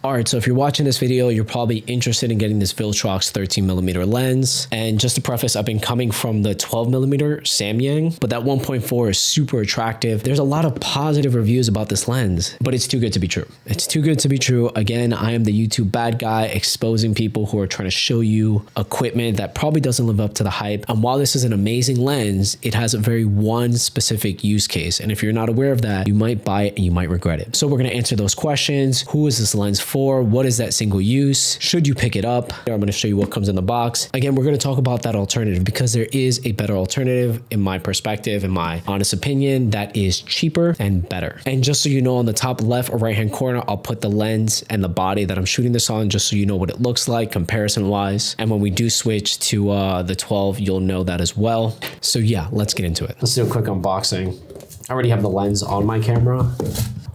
All right, so if you're watching this video, you're probably interested in getting this Viltrox 13mm lens. And just to preface, I've been coming from the 12mm Samyang, but that 1.4 is super attractive. There's a lot of positive reviews about this lens, but it's too good to be true. It's too good to be true. Again, I am the YouTube bad guy exposing people who are trying to show you equipment that probably doesn't live up to the hype. And while this is an amazing lens, it has a very one specific use case. And if you're not aware of that, you might buy it and you might regret it. So we're going to answer those questions. Who is this lens for? What is that single use? Should you pick it up? I'm going to show you what comes in the box. Again, we're going to talk about that alternative because there is a better alternative in my perspective, in my honest opinion, that is cheaper and better. And just so you know, on the top left or right hand corner, I'll put the lens and the body that I'm shooting this on, just so you know what it looks like comparison wise. And when we do switch to the 12, you'll know that as well. So yeah, let's get into it. Let's do a quick unboxing. I already have the lens on my camera.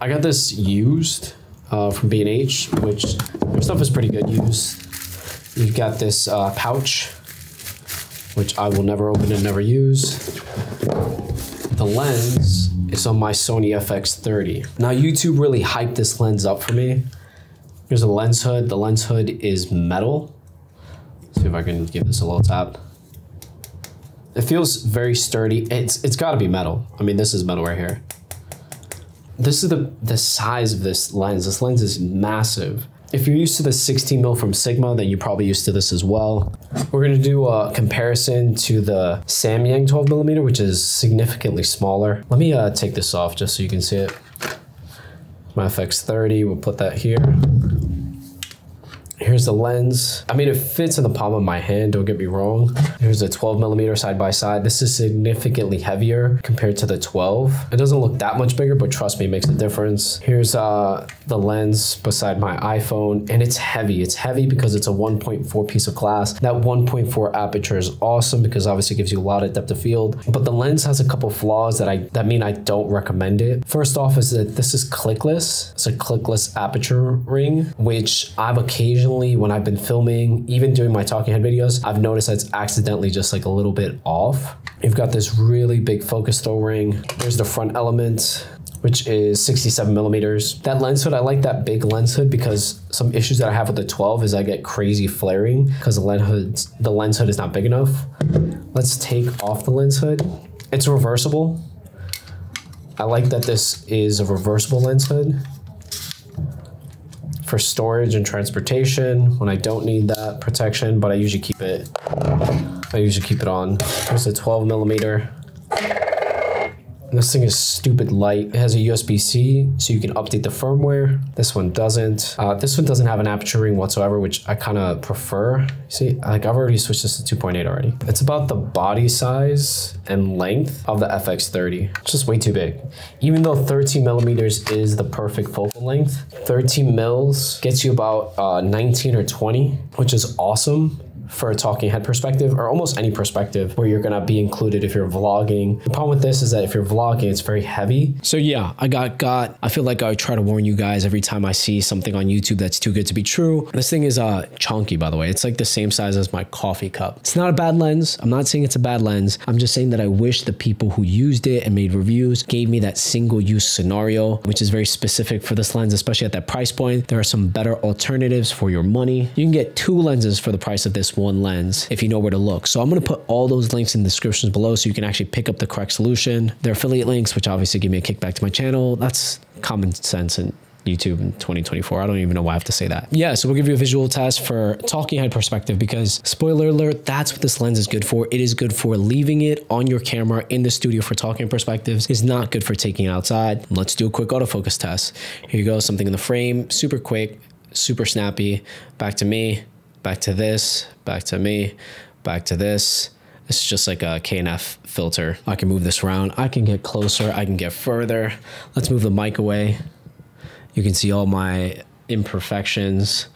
I got this used from B&H, which their stuff is pretty good used. You've got this pouch, which I will never open and never use. The lens is on my Sony FX30. Now YouTube really hyped this lens up for me. Here's a lens hood. The lens hood is metal. Let's see if I can give this a little tap. It feels very sturdy. It's gotta be metal. I mean, this is metal right here. This is the size of this lens. This lens is massive. If you're used to the 16mm from Sigma, then you're probably used to this as well. We're gonna do a comparison to the Samyang 12mm, which is significantly smaller. Let me take this off just so you can see it. My FX30, we'll put that here. Here's the lens. I mean, it fits in the palm of my hand, don't get me wrong. Here's a 12mm side by side. This is significantly heavier compared to the 12. It doesn't look that much bigger, but trust me, it makes a difference. Here's the lens beside my iPhone, and it's heavy. It's heavy because it's a 1.4 piece of glass. That 1.4 aperture is awesome because obviously it gives you a lot of depth of field, but the lens has a couple flaws that mean I don't recommend it. First off is that this is clickless. It's a clickless aperture ring, which I've occasionally, when I've been filming, even doing my talking head videos, I've noticed that it's accidentally just like a little bit off. You've got this really big focus throw ring. There's the front element, which is 67mm. That lens hood, I like that big lens hood because some issues that I have with the 12 is I get crazy flaring because the lens hood is not big enough. Let's take off the lens hood. It's reversible. I like that this is a reversible lens hood for storage and transportation when I don't need that protection, but I usually keep it on. There's a 12mm. This thing is stupid light. It has a USB-C, so you can update the firmware. This one doesn't. This one doesn't have an aperture ring whatsoever, which I kind of prefer. See, like I've already switched this to 2.8 already. It's about the body size and length of the FX30. It's just way too big. Even though 13mm is the perfect focal length, 13 mils gets you about 19 or 20, which is awesome for a talking head perspective, or almost any perspective where you're gonna be included if you're vlogging. The problem with this is that if you're vlogging, it's very heavy. So yeah, I feel like I try to warn you guys every time I see something on YouTube that's too good to be true. This thing is chunky, by the way. It's like the same size as my coffee cup. It's not a bad lens. I'm not saying it's a bad lens. I'm just saying that I wish the people who used it and made reviews gave me that single use scenario, which is very specific for this lens, especially at that price point. There are some better alternatives for your money. You can get two lenses for the price of this one lens if you know where to look. So I'm going to put all those links in the descriptions below so you can actually pick up the correct solution. They're affiliate links, which obviously give me a kickback to my channel. That's common sense in YouTube in 2024. I don't even know why I have to say that. Yeah, so we'll give you a visual test for talking head perspective because spoiler alert, that's what this lens is good for. It is good for leaving it on your camera in the studio for talking perspectives. It's not good for taking it outside. Let's do a quick autofocus test. Here you go, something in the frame, super quick, super snappy. Back to me. Back to this, back to me, back to this. It's just like a K&F filter. I can move this around. I can get closer. I can get further. Let's move the mic away. You can see all my imperfections,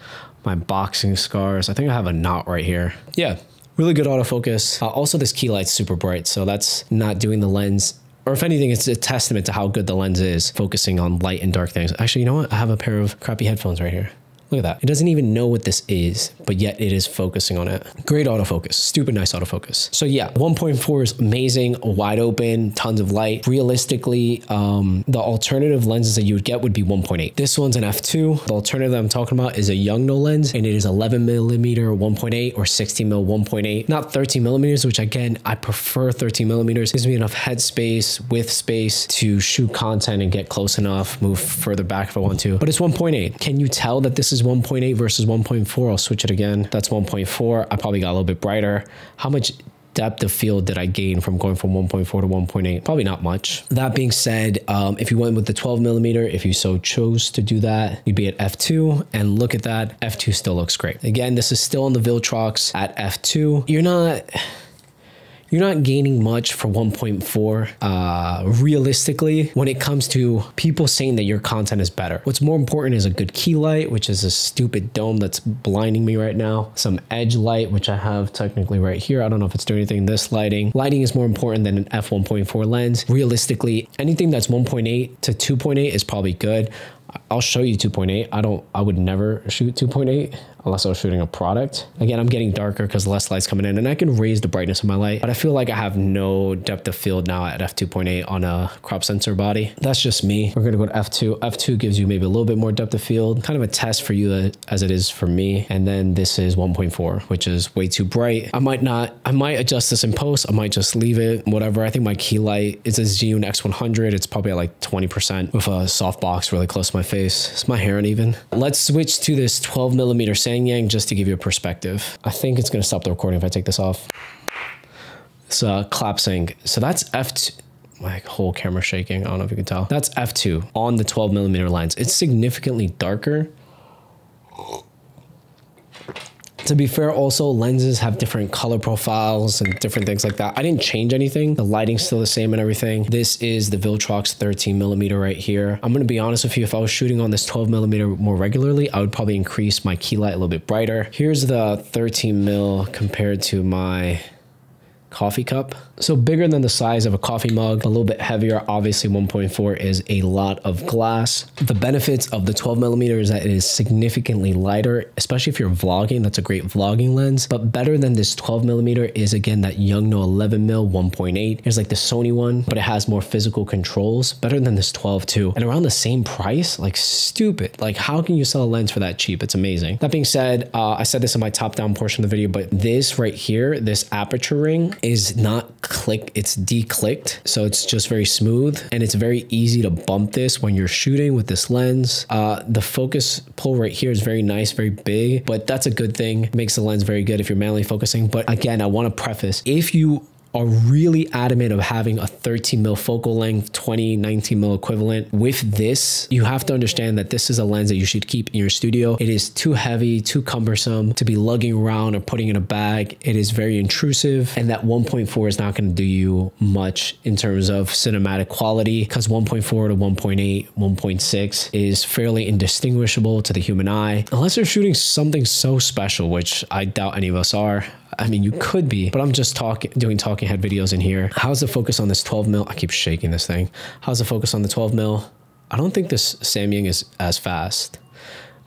my boxing scars. I think I have a knot right here. Yeah, really good autofocus. Also, this key light's super bright, so that's not doing the lens, or if anything, it's a testament to how good the lens is focusing on light and dark things. Actually, you know what? I have a pair of crappy headphones right here. Look at that. It doesn't even know what this is, but yet it is focusing on it. Great autofocus, stupid nice autofocus. So yeah, 1.4 is amazing, wide open, tons of light. Realistically, the alternative lenses that you would get would be 1.8. This one's an f2. The alternative that I'm talking about is a Yongnuo lens, and it is 11 millimeter 1.8 or 16 mil 1.8, not 13 millimeters, which again, I prefer 13 millimeters. Gives me enough head space, width space to shoot content and get close enough, move further back if I want to, but it's 1.8. Can you tell that this is 1.8 versus 1.4? I'll switch it again. That's 1.4. I probably got a little bit brighter. How much depth of field did I gain from going from 1.4 to 1.8? Probably not much. That being said, if you went with the 12 millimeter, if you so chose to do that, you'd be at f2, and look at that, f2 still looks great. Again, this is still on the Viltrox at f2. You're not gaining much for 1.4. Realistically, when it comes to people saying that your content is better, what's more important is a good key light, which is a stupid dome that's blinding me right now. Some edge light, which I have technically right here. I don't know if it's doing anything. This lighting is more important than an f1.4 lens. Realistically, anything that's 1.8 to 2.8 is probably good. I'll show you 2.8. I would never shoot 2.8 unless I was shooting a product. Again, I'm getting darker because less light's coming in, and I can raise the brightness of my light, but I feel like I have no depth of field now at f2.8 on a crop sensor body. That's just me. We're gonna go to f2. f2 gives you maybe a little bit more depth of field, kind of a test for you as it is for me. And then this is 1.4, which is way too bright. I might adjust this in post. I might just leave it, whatever. I think my key light is a Zhiyun X100. It's probably at like 20% with a softbox really close to my face. It's my hair uneven. Let's switch to this 12 millimeter Sangyang just to give you a perspective. I think it's gonna stop the recording if I take this off. It's clap sync. So that's f2. My whole camera shaking. I don't know if you can tell. That's f2 on the 12 millimeter lens. It's significantly darker. To be fair, also lenses have different color profiles and different things like that. I didn't change anything. The lighting's still the same and everything. This is the Viltrox 13 millimeter right here. I'm gonna be honest with you, if I was shooting on this 12 millimeter more regularly, I would probably increase my key light a little bit brighter. Here's the 13 mil compared to my coffee cup. So bigger than the size of a coffee mug, a little bit heavier. Obviously 1.4 is a lot of glass. The benefits of the 12 millimeter is that it is significantly lighter, especially if you're vlogging. That's a great vlogging lens. But better than this 12 millimeter is again that Yongnuo 11 mil 1.8. Here's like the Sony one, but it has more physical controls. Better than this 12 too. And around the same price, like stupid. Like how can you sell a lens for that cheap? It's amazing. That being said, I said this in my top down portion of the video, but this right here, this aperture ring is not it's declicked, so it's just very smooth, and it's very easy to bump this when you're shooting with this lens. The focus pull right here is very nice, very big, but that's a good thing. It makes the lens very good if you're manually focusing. But again, I want to preface, if you are really adamant of having a 13 mil focal length, 19 mil equivalent with this, you have to understand that this is a lens that you should keep in your studio. It is too heavy, too cumbersome to be lugging around or putting in a bag. It is very intrusive, and that 1.4 is not going to do you much in terms of cinematic quality, because 1.4 to 1.8, 1.6 is fairly indistinguishable to the human eye, unless you're shooting something so special, which I doubt any of us are. I mean, you could be, but I'm just doing talking head videos in here. How's the focus on this 12 mil? I keep shaking this thing. How's the focus on the 12 mil? I don't think this Samyang is as fast.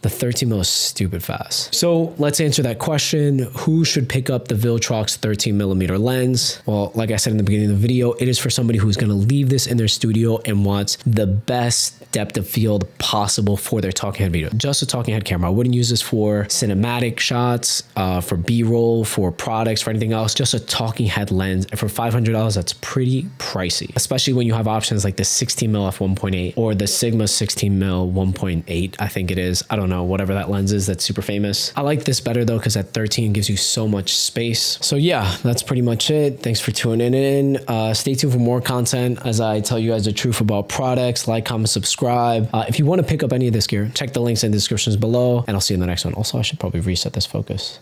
The 13 mil is stupid fast. So let's answer that question. Who should pick up the Viltrox 13 millimeter lens? Well, like I said in the beginning of the video, it is for somebody who's gonna leave this in their studio and wants the best depth of field possible for their talking head video. Just a talking head camera. I wouldn't use this for cinematic shots, for B-roll, for products, for anything else. Just a talking head lens. And for $500, that's pretty pricey, especially when you have options like the 16 mil f1.8 or the Sigma 16 mil 1.8, I think it is. I don't know, whatever that lens is that's super famous. I like this better though, because at 13 gives you so much space. So yeah, that's pretty much it. Thanks for tuning in. Stay tuned for more content as I tell you guys the truth about products. Like, comment, subscribe. If you want to pick up any of this gear, check the links in the descriptions below, and I'll see you in the next one. Also, I should probably reset this focus.